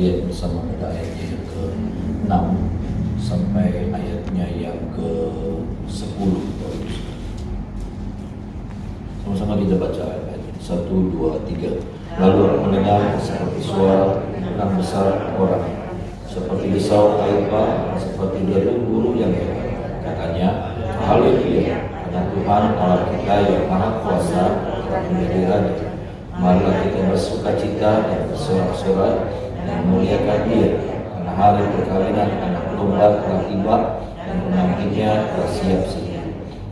lihat bersama pada ayatnya yang ke-6 sampai ayatnya yang ke-10. Sama-sama kita baca ayat 1, 2, 3. Lalu aku mendengar seperti suara yang besar orang, seperti desau air bah, seperti deru guru yang hebat. Katanya, haleluya, karena Tuhan Allah kita yang maha kuasa telah menjadi Raja. Marilah kita bersuka cita dan bersorak-sorai dan memuliakan Dia, karena hari perkawinan anak domba telah tiba dan pengantinnya telah siap sedia.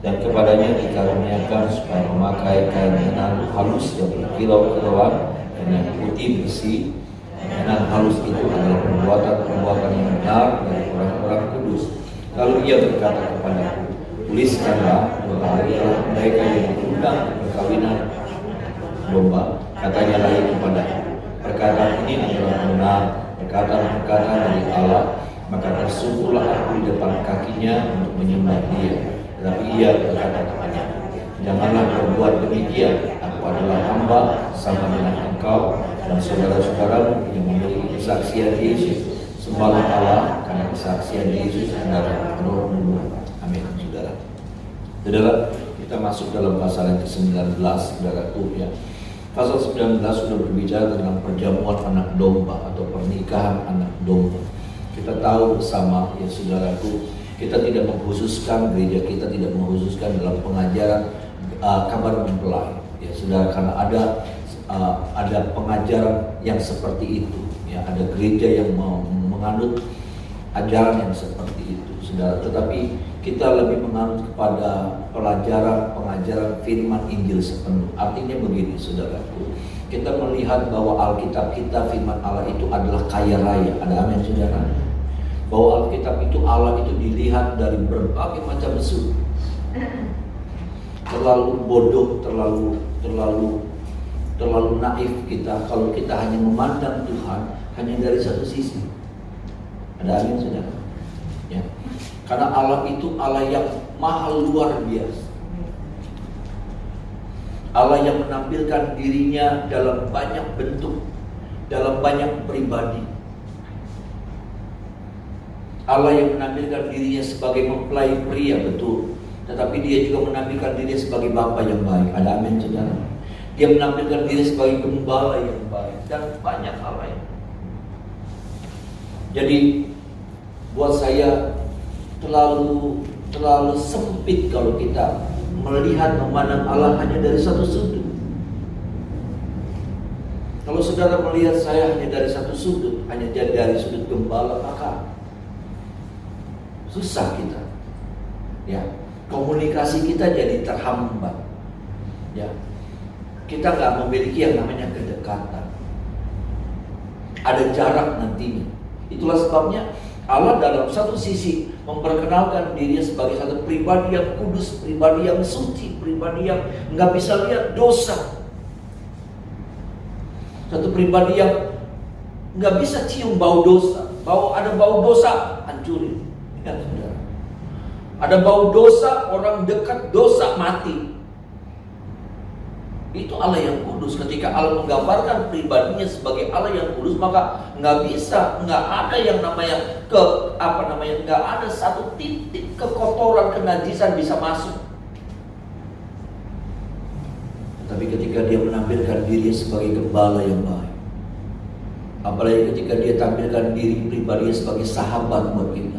Dan kepadanya dikaruniakan supaya memakai kain benang halus yang berkilau-kilauan dan yang putih bersih. Benang halus itu adalah perbuatan-perbuatan yang benar dari orang-orang kudus. Lalu ia berkata kepadaku, tuliskanlah, berbahagialah mereka yang diundang ke perkawinan domba. Katanya lagi kepadaku, perkataan ini adalah benar, perkataan-perkataan dari Allah. Maka tersungguhlah aku di depan kakinya untuk menyembah Dia. Tetapi ia berkata kepadaku, janganlah berbuat demikian. Aku adalah hamba sama dengan engkau dan saudara-saudaramu yang memiliki kesaksian Yesus. Sembahlah Allah, karena kesaksian Yesus adalah penuh nubuat. Amin, saudara. Saudara, kita masuk dalam pasal yang ke-19, saudaraku ya. Pasal 19 sudah berbicara tentang perjamuan anak domba atau pernikahan anak domba. Kita tahu bersama ya saudaraku, kita tidak mengkhususkan, gereja kita tidak mengkhususkan dalam pengajaran kabar mempelai ya saudara, karena ada pengajaran yang seperti itu ya, ada gereja yang menganut ajaran yang seperti itu saudara, tetapi kita lebih menganut kepada pengajaran firman Injil sepenuh. Artinya begini saudaraku, kita melihat bahwa Alkitab kita, firman Allah itu adalah kaya raya. Ada amin saudara? Bahwa Alkitab itu, Allah itu dilihat dari berbagai macam sudut. Terlalu bodoh, terlalu naif kita kalau kita hanya memandang Tuhan hanya dari satu sisi. Ada amin saudara? Ya. Karena Allah itu Allah yang maha luar biasa. Allah yang menampilkan dirinya dalam banyak bentuk, dalam banyak pribadi. Allah yang menampilkan dirinya sebagai mempelai pria, betul. Tetapi Dia juga menampilkan dirinya sebagai Bapa yang baik. Ada amin saudara? Dia menampilkan diri sebagai gembala yang baik dan banyak hal lain. Jadi buat saya terlalu sempit kalau kita melihat memandang Allah hanya dari satu sudut. Kalau saudara melihat saya hanya dari satu sudut, hanya dari sudut gembala, maka susah kita. Ya, komunikasi kita jadi terhambat. Ya, kita nggak memiliki yang namanya kedekatan. Ada jarak nantinya. Itulah sebabnya Allah dalam satu sisi memperkenalkan dirinya sebagai satu pribadi yang kudus, pribadi yang suci, pribadi yang nggak bisa lihat dosa, satu pribadi yang nggak bisa cium bau dosa. Ada bau dosa, hancurin. Ya, saudara. Ada bau dosa, orang dekat dosa mati. Itu Allah yang kudus. Ketika Allah menggambarkan pribadinya sebagai Allah yang kudus, maka nggak ada yang namanya nggak ada satu titik kekotoran, kenajisan bisa masuk. Tapi ketika Dia menampilkan dirinya sebagai gembala yang baik, apalagi ketika Dia tampilkan diri pribadinya sebagai sahabat buat kita.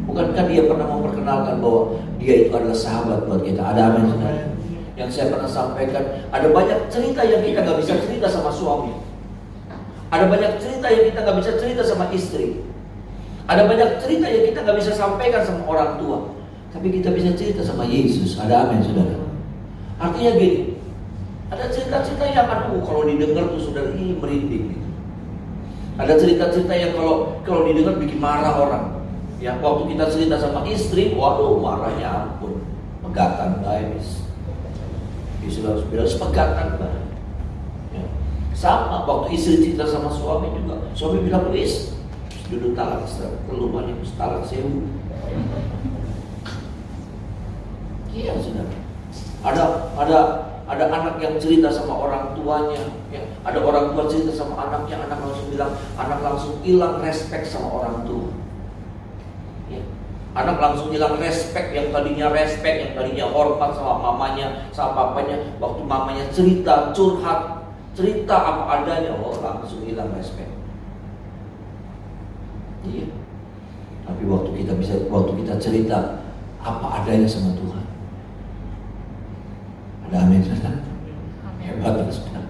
Bukankah Dia pernah memperkenalkan bahwa Dia itu adalah sahabat buat kita? Ada amin saudara? Yang saya pernah sampaikan, ada banyak cerita yang kita gak bisa cerita sama suami. Ada banyak cerita yang kita gak bisa cerita sama istri. Ada banyak cerita yang kita gak bisa sampaikan sama orang tua. Tapi kita bisa cerita sama Yesus. Ada amin saudara? Artinya gini, ada cerita-cerita yang kalau didengar tuh saudara, merinding gitu. Ada cerita-cerita yang kalau didengar bikin marah orang. Ya, waktu kita cerita sama istri, waduh marahnya ampun, pegatan guys. Saudara-saudara, sepegatan banget. Ya. Sama waktu istri cerita sama suami juga, suami bilang, wis duduk talak, kelumannya talak sewu. Iya saudara. Ada anak yang cerita sama orang tuanya, ya, Ada orang tua cerita sama anaknya, anak langsung bilang, anak langsung hilang respect sama orang tua. Ya. Anak langsung hilang respect, yang tadinya hormat sama mamanya, sama papanya. Waktu mamanya cerita, curhat, cerita apa adanya, langsung hilang respect. Iya. Tapi waktu kita cerita apa adanya sama Tuhan, ada amin, saudara. Hebat, saudara.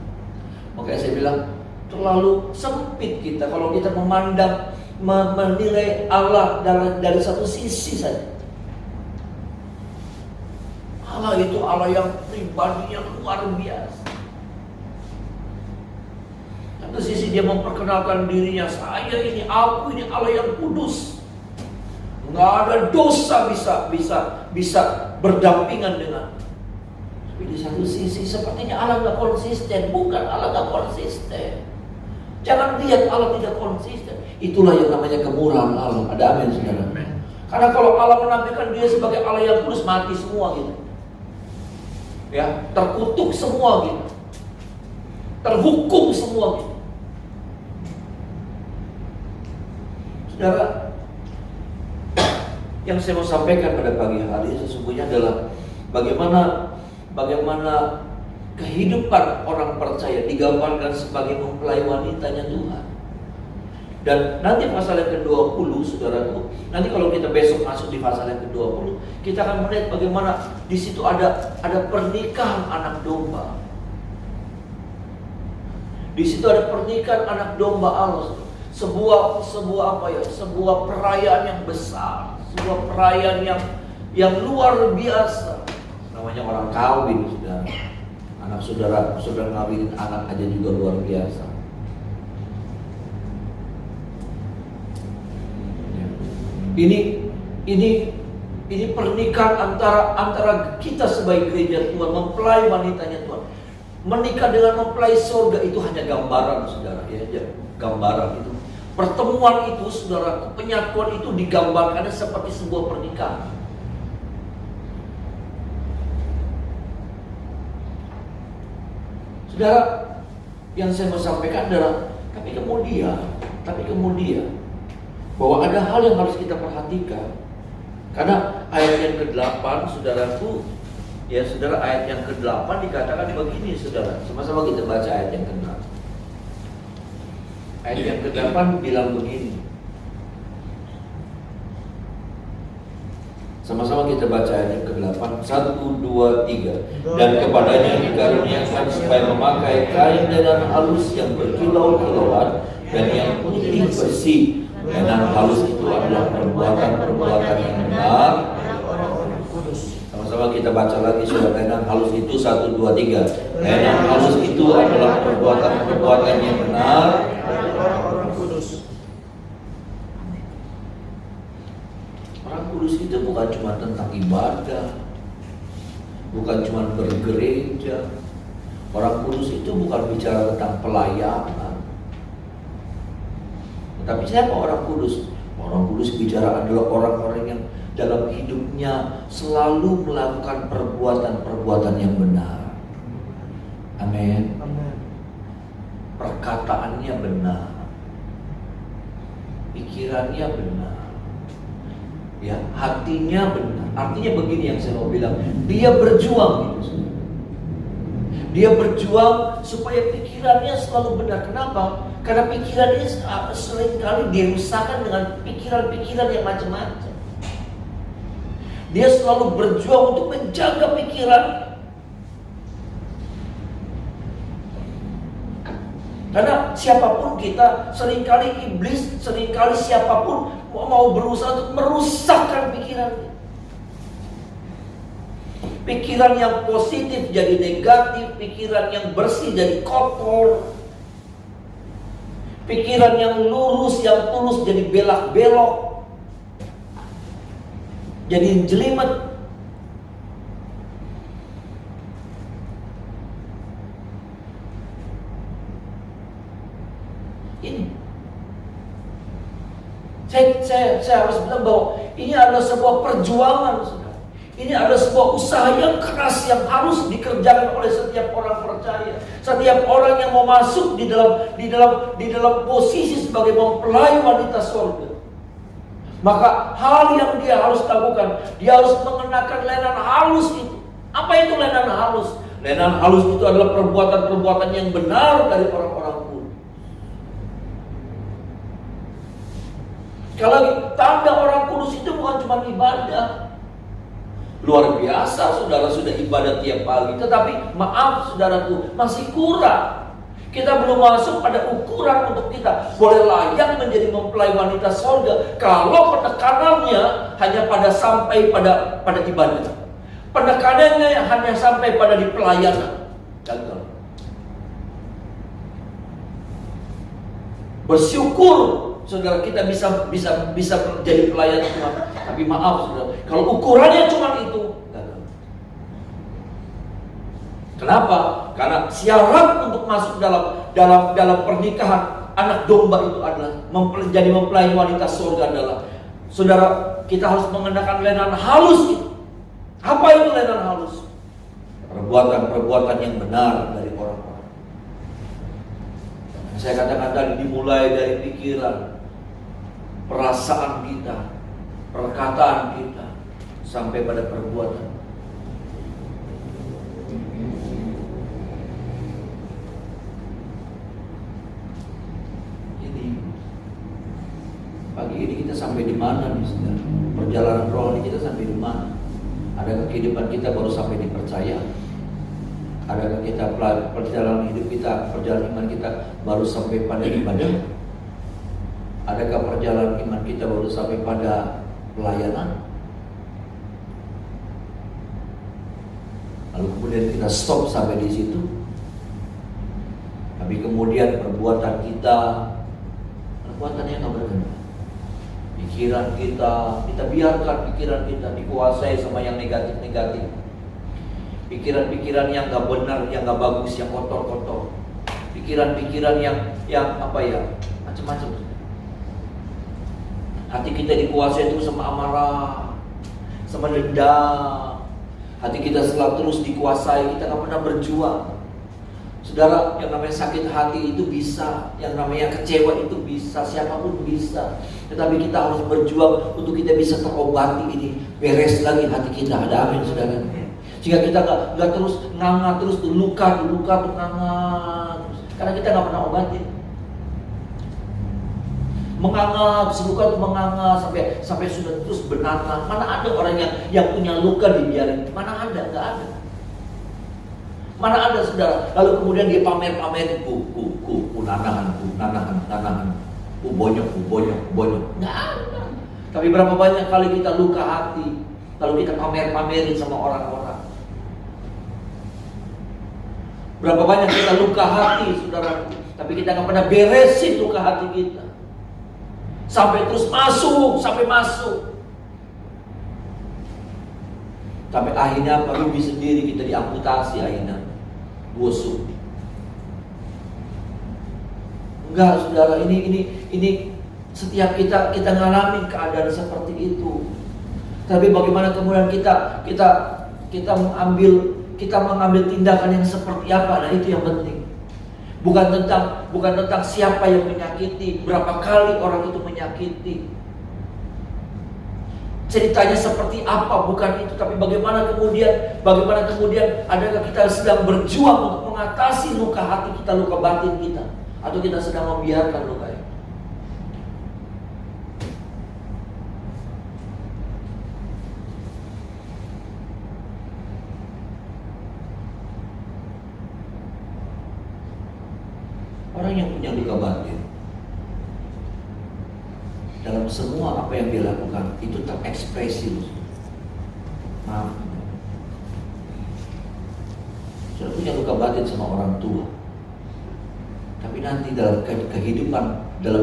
Makanya saya bilang terlalu sempit kita kalau kita memandang, menilai Allah dari satu sisi saja. Allah itu Allah yang pribadinya luar biasa. Satu sisi dia memperkenalkan dirinya, aku ini Allah yang kudus. Nggak ada dosa bisa berdampingan dengan. Tapi di satu sisi sepertinya Allah nggak konsisten. Bukan, Allah nggak konsisten. Jangan lihat Allah tidak konsisten. Itulah yang namanya kemurahan Allah. Ada amin, saudara. Karena kalau Allah menampilkan dia sebagai Allah yang kudus, mati semua gitu. Ya, terkutuk semua gitu. Terhukum semua gitu. Saudara, yang saya mau sampaikan pada pagi hari sesungguhnya adalah bagaimana kehidupan orang percaya digambarkan sebagai mempelai wanitanya Tuhan. Dan nanti pasal yang ke-20, saudaraku, nanti kalau kita besok masuk di pasal yang ke-20, kita akan melihat bagaimana di situ ada pernikahan anak domba. Di situ ada pernikahan anak domba Allah. Sebuah perayaan yang besar, sebuah perayaan yang luar biasa. Namanya orang kawin, saudara. Anak saudara ngawinin anak aja juga luar biasa. Ini pernikahan antara kita sebagai gereja Tuhan, mempelai wanitanya Tuhan. Menikah dengan mempelai surga itu hanya gambaran, saudara, ya, gambaran itu. Pertemuan itu, saudara, penyatuan itu digambarkannya seperti sebuah pernikahan. Saudara, yang saya mau sampaikan adalah tapi kemudian bahwa ada hal yang harus kita perhatikan. Karena ayat yang ke-8, saudaraku, ya saudara, ayat yang ke-8 dikatakan begini, saudara. Sama-sama kita baca ayat yang ke-8. Ayat yang ke-8 bilang begini. Sama-sama kita baca ayat yang ke-8. 1, 2, 3. Dan kepadanya dikaruniakan supaya memakai kain lenan halus yang berkilau-kilauan dan yang putih bersih. Lenan halus itu adalah perbuatan-perbuatan yang benar. Sama-sama kita baca lagi, saudara. Lenan halus itu 1, 2, 3. Lenan halus itu adalah perbuatan-perbuatan yang benar. Orang kudus itu bukan cuma tentang ibadah, bukan cuma bergereja. Orang kudus itu bukan bicara tentang pelayanan. Tapi siapa orang kudus? Orang kudus bicara adalah orang-orang yang dalam hidupnya selalu melakukan perbuatan-perbuatan yang benar. Amin. Perkataannya benar, pikirannya benar, ya, hatinya benar. Artinya begini yang saya mau bilang, dia berjuang gitu. Dia berjuang supaya pikirannya selalu benar. Kenapa? Karena pikirannya seringkali dirusakkan dengan pikiran-pikiran yang macam-macam. Dia selalu berjuang untuk menjaga pikiran. Karena siapapun kita, seringkali iblis, seringkali siapapun mau berusaha untuk merusakkan pikiran. Pikiran yang positif jadi negatif, pikiran yang bersih jadi kotor. Pikiran yang lurus, yang tulus jadi belak-belok, jadi jelimet. Ini saya harus bilang bahwa ini adalah sebuah perjuangan, saudara. Ini adalah sebuah usaha yang keras yang harus dikerjakan oleh setiap orang percaya. Setiap orang yang mau masuk di dalam posisi sebagai mempelai wanita surga. Maka hal yang dia harus lakukan, dia harus mengenakan lenan halus itu. Apa itu lenan halus? Lenan halus itu adalah perbuatan-perbuatan yang benar dari orang-orang kudus. Sekali lagi, tanda orang kudus itu bukan cuma ibadah. Luar biasa saudara sudah ibadah tiap pagi, tetapi maaf saudaraku, masih kurang. Kita belum masuk pada ukuran untuk kita boleh layak menjadi mempelai wanita surga kalau penekanannya hanya sampai pada ibadah. Penekanannya hanya sampai pada di pelayanan. Gagal. Bersyukur saudara kita bisa menjadi pelayan Tuhan. Tapi maaf saudara, kalau ukurannya cuma itu, gagal. Kenapa? Karena syarat untuk masuk dalam pernikahan anak domba itu adalah menjadi mempelai wanita surga adalah saudara, kita harus mengenakan lenan halus itu. Apa itu lenan halus? Perbuatan-perbuatan yang benar dari orang-orang. Saya katakan tadi, dimulai dari pikiran, perasaan kita, perkataan kita, sampai pada perbuatan. Ini pagi ini kita sampai di mana nih saudara? Perjalanan rohani kita sampai di mana? Adakah kehidupan kita baru sampai dipercaya? Adakah kita perjalanan hidup kita, perjalanan iman kita baru sampai pada ibadah? Adakah perjalanan iman kita baru sampai pada pelayanan? Lalu kemudian kita stop sampai di situ. Tapi kemudian perbuatan yang nggak berkenan. Pikiran kita biarkan pikiran kita dikuasai sama yang negatif-negatif. Pikiran-pikiran yang gak benar, yang gak bagus, yang kotor-kotor. Pikiran-pikiran yang apa ya, macam-macam. Hati kita dikuasai itu sama amarah, sama dendam. Hati kita selalu terus dikuasai, kita gak pernah berjuang. Saudara, yang namanya sakit hati itu bisa, yang namanya kecewa itu bisa, siapapun bisa. Tetapi kita harus berjuang untuk kita bisa terobati ini, beres lagi hati kita. Ada amin saudara. Jika kita nggak terus nganga terus luka tuh nganga terus, karena kita nggak pernah obatin. Menganga, luka tuh menganga sampai sudah terus benang. Mana ada orang yang punya luka dibiarin? Mana ada? Nggak ada. Mana ada saudara? Lalu kemudian dia pamer-pamerin ku nanahan. Bonyok. Nggak ada. Tapi berapa banyak kali kita luka hati, lalu kita pamerin sama orang-orang. Berapa banyak kita luka hati, saudara, tapi kita nggak pernah beresin luka hati kita. Sampai terus masuk. Sampai akhirnya rugi sendiri, kita diamputasi akhirnya. Busuk. Enggak, saudara, ini setiap kita ngalamin keadaan seperti itu. Tapi bagaimana kemudian kita mengambil tindakan yang seperti apa? Nah, itu yang penting. Bukan tentang siapa yang menyakiti, berapa kali orang itu menyakiti. Ceritanya seperti apa, bukan itu, tapi bagaimana kemudian adakah kita sedang berjuang untuk mengatasi luka hati kita, luka batin kita, atau kita sedang membiarkan luka itu. Orang yang punya luka batin, dalam semua apa yang dia lakukan itu terekspresi. Maaf, sudah punya luka batin sama orang tua, tapi nanti dalam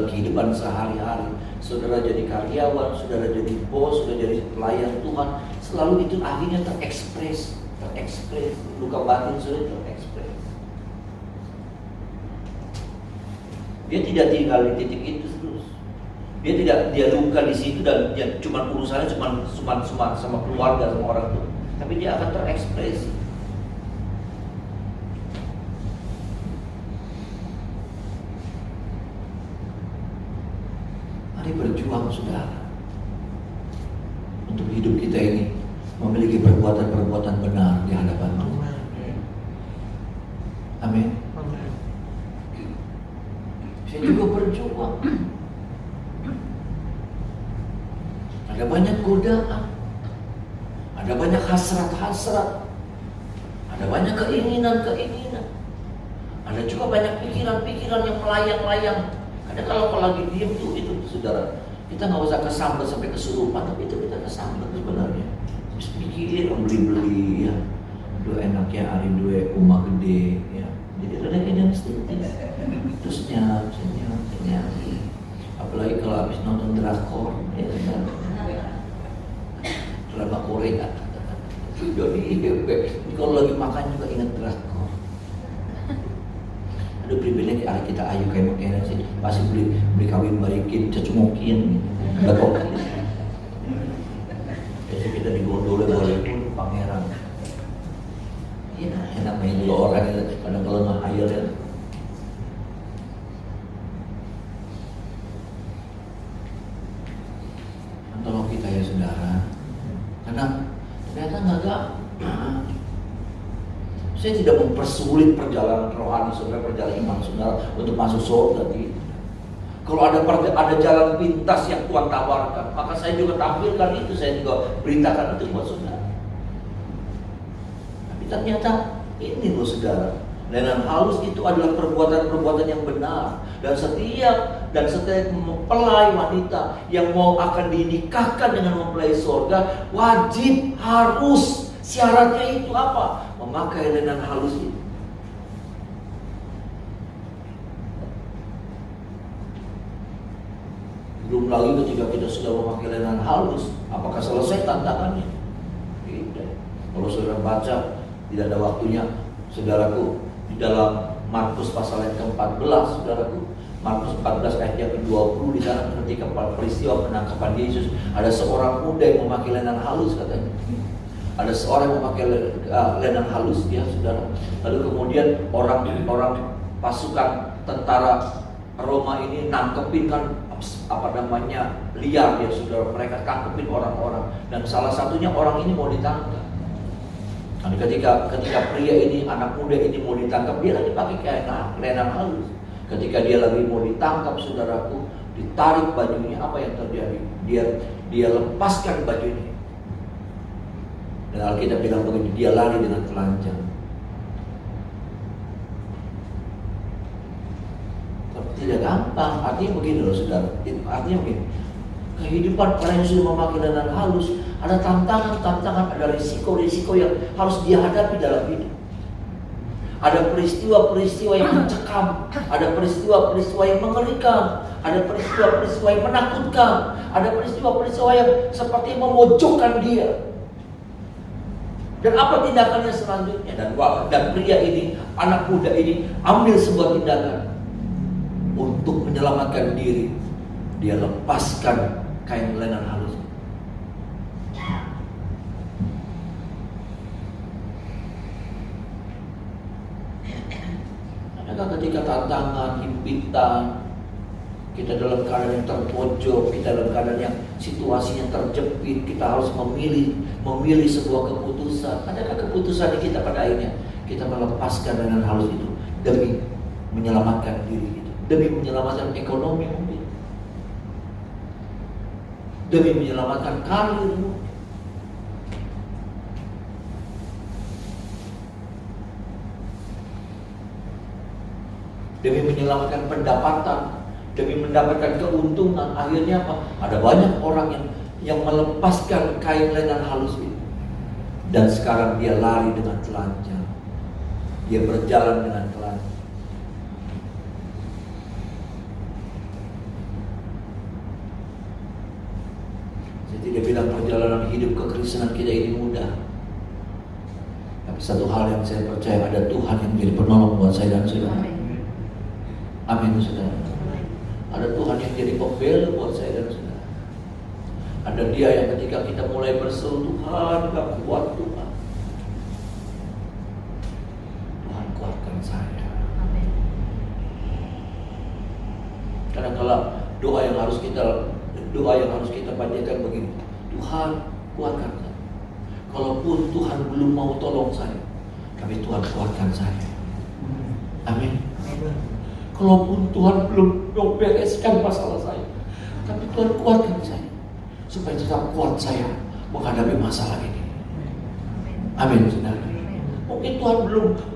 kehidupan sehari-hari, saudara jadi karyawan, saudara jadi bos, saudara jadi pelayan Tuhan, selalu itu akhirnya terekspres. Luka batin sudah terekspres. Dia tidak tinggal di titik itu terus. Dia luka di situ dan dia cuma urusannya cuma sama keluarga, sama orang tua. Tapi dia akan terekspresi. Mari berjuang, saudara, untuk hidup kita ini memiliki perbuatan-perbuatan benar di hadapan Tuhan. Amin. Saya juga berjuang. Ada banyak godaan, ada banyak hasrat-hasrat, ada banyak keinginan-keinginan, ada juga banyak pikiran-pikiran yang melayang-layang. Ada kalau lagi diem tuh itu, saudara, kita nggak usah kesambar sampai kesurupan, tapi itu kita kesambar sebenarnya. Terus pikir, beli-beli ya, dua enaknya hari dua rumah gede ya, jadi ada keinginan sedikit. Terus senyap. Apalagi kalau habis nonton drakor, ya kan? Drama Korea. Jadi kalau lagi makan juga ingat drakor. Aduh, privilege hari kita ayu kayak makanan sih, pasti beli kawin balikin, cecumokin, bakokin. Jadi kita digondolin walaupun pangeran. Iya, enak main juga orang itu, kadang kalau nggak air ya. Tolong kita ya saudara, karena ternyata nggak gampang. Saya tidak mempersulit perjalanan rohani saudara, perjalanan iman saudara untuk masuk surga gitu. Kalau ada jalan pintas yang Tuhan tawarkan, maka saya juga tampilkan itu, saya juga beritakan itu buat saudara. Tapi ternyata ini loh saudara, lainan halus itu adalah perbuatan-perbuatan yang benar. Dan setiap mempelai wanita yang mau akan dinikahkan dengan mempelai surga, wajib harus, syaratnya itu apa? Memakai lainan halus itu. Belum lagi ketika kita sudah memakai lainan halus, apakah selesai tantangannya? Tidak. Kalau saudara baca, tidak ada waktunya, saudaraku, di dalam Markus pasal yang ke-14, saudaraku, Markus 14 ayat yang ke-20, di sana ketika peristiwa penangkapan Yesus, ada seorang muda yang memakai lainan halus katanya. Ada seorang yang memakai lainan halus ya saudara. Lalu kemudian orang pasukan tentara Roma ini nangkepin kan liar ya saudara. Mereka tangkepin orang-orang dan salah satunya orang ini mau ditangkap. Nah, ketika pria ini, anak muda ini mau ditangkap, dia lagi pakai lainan halus. Ketika dia lagi mau ditangkap, saudaraku, ditarik bajunya, apa yang terjadi? Dia lepaskan bajunya. Dan Alkitab bilang begini, dia lari dengan telanjang. Tidak gampang. Artinya begini loh saudara. Artinya begini, kehidupan orang yang sudah memakai lainan halus, ada tantangan-tantangan, ada risiko-risiko yang harus dihadapi dalam hidup. Ada peristiwa-peristiwa yang mencekam, ada peristiwa-peristiwa yang mengerikan, ada peristiwa-peristiwa yang menakutkan, ada peristiwa-peristiwa yang seperti memojokkan dia. Dan apa tindakannya selanjutnya? Dan pria ini, anak muda ini ambil sebuah tindakan untuk menyelamatkan diri. Dia lepaskan kain lainan halus. Adakah ketika tantangan, himpitan, kita dalam keadaan yang terpojok, kita dalam keadaan yang situasinya terjepit, kita harus memilih sebuah keputusan. Adakah keputusan kita pada akhirnya kita melepaskan lainan halus itu demi menyelamatkan diri kita, demi menyelamatkan ekonomi mungkin, demi menyelamatkan karir mungkin, demi menyelamatkan pendapatan, demi mendapatkan keuntungan. Akhirnya apa? Ada banyak orang yang melepaskan kain lainan halus itu, dan sekarang dia lari dengan telanjang, dia berjalan dengan telanjang. Jadi dia bilang perjalanan hidup kekristenan kita ini mudah, tapi satu hal yang saya percaya, ada Tuhan yang menjadi penolong buat saya dan saudara. Amin saudara. Ada Tuhan yang menjadi pembela buat saya dan saudara. Ada dia yang ketika kita mulai berseru, Tuhan gak kuat Tuhan, Tuhan kuatkan saya. Karena kalau doa yang harus kita panjatkan begini, Tuhan kuatkan saya. Kalaupun Tuhan belum mau tolong saya, tapi Tuhan kuatkan saya. Amin. Kalaupun Tuhan belum mau bereskan masalah saya, tapi Tuhan kuatkan saya, supaya tetap kuat saya menghadapi masalah ini. Amin, saudara. Mungkin Tuhan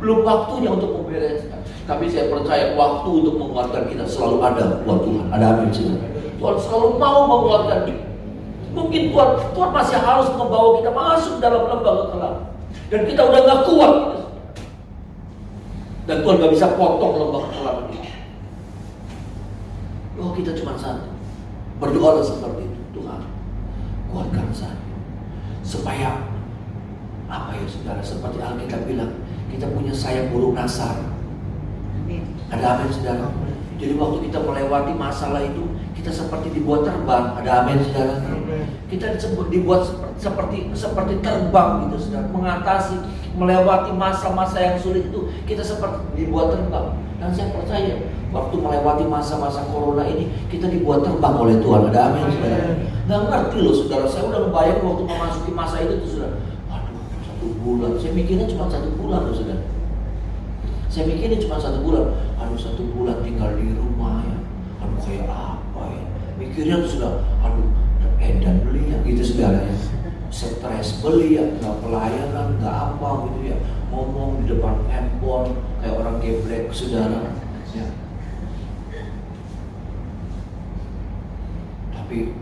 belum waktunya untuk membereskan, tapi saya percaya waktu untuk menguatkan kita selalu ada buat Tuhan. Ada amin, saudara. Tuhan selalu mau menguatkan kita. Mungkin Tuhan masih harus membawa kita masuk dalam lembah kekelaman, dan kita udah gak kuat gitu. Dan Tuhan gak bisa potong lembah kekelaman ini. Oh, kita cuma satu, berdoa seperti itu. Tuhan kuatkan saya, supaya apa ya saudara, seperti Alkitab bilang, kita punya sayap burung nasar. Ada amin saudara. Jadi waktu kita melewati masalah itu, kita seperti dibuat terbang. Ada amin saudara. Kita dibuat seperti terbang gitu saudara, mengatasi, melewati masa-masa yang sulit itu, kita seperti dibuat terbang. Dan saya percaya waktu melewati masa-masa corona ini, kita dibuat terbang oleh Tuhan. Ada amin saudara. Gak ngerti loh saudara, saya udah ngebayang waktu memasuki masa itu tuh saudara, aduh 1 bulan, saya mikirnya cuma 1 bulan loh saudara. Saya mikirnya cuma 1 bulan, aduh 1 bulan tinggal di rumah ya, aduh kayak apa ya, mikirnya tuh sudah, aduh edan beli ya gitu saudara ya, stres beli ya, gak pelayanan, gak apa gitu ya, ngomong di depan handphone kayak orang geblek saudara ya. Tapi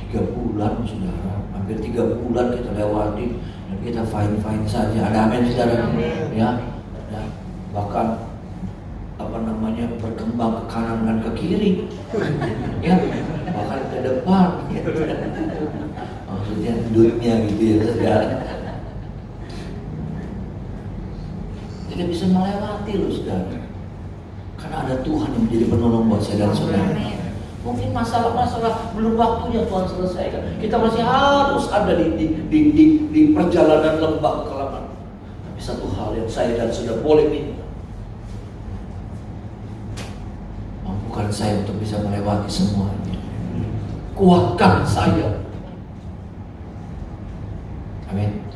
3 bulan saudara, hampir 3 bulan kita lewati dan kita fine saja. Ada amin saudara ya. Bahkan berkembang ke kanan dan ke kiri ya, bahkan ke depan ya. Maksudnya dunia gitu ya saudara. Kita bisa melewati loh saudara, karena ada Tuhan yang menjadi penolong buat saya dan saudara. Mungkin masalah-masalah belum waktunya Tuhan selesaikan, kita masih harus ada di perjalanan lembah kekelaman. Tapi satu hal yang saya dan saudara boleh minta, mampukan saya untuk bisa melewati semuanya. Kuatkan saya. Amin.